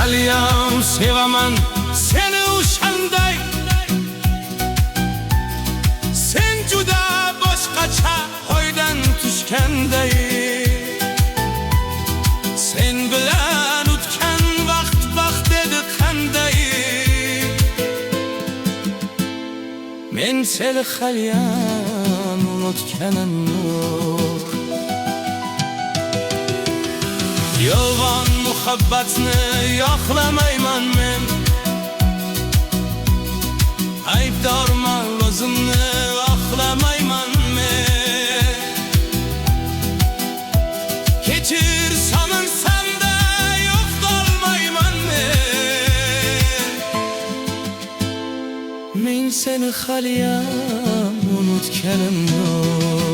haliyam sevaman seni o'shanday. Sen juda boshqacha hoydan tushganday. Sen bilan o'tgan vaqt edi qanday. Men seni haliyam unutganim yo'q. Yolg'on muhabbatni yoqlamayman men. Aybdorman o'zimni oqlamayman men. Kechir sog'insam-da yo'q qolmayman men. Men seni haliyam unutganim yo'q.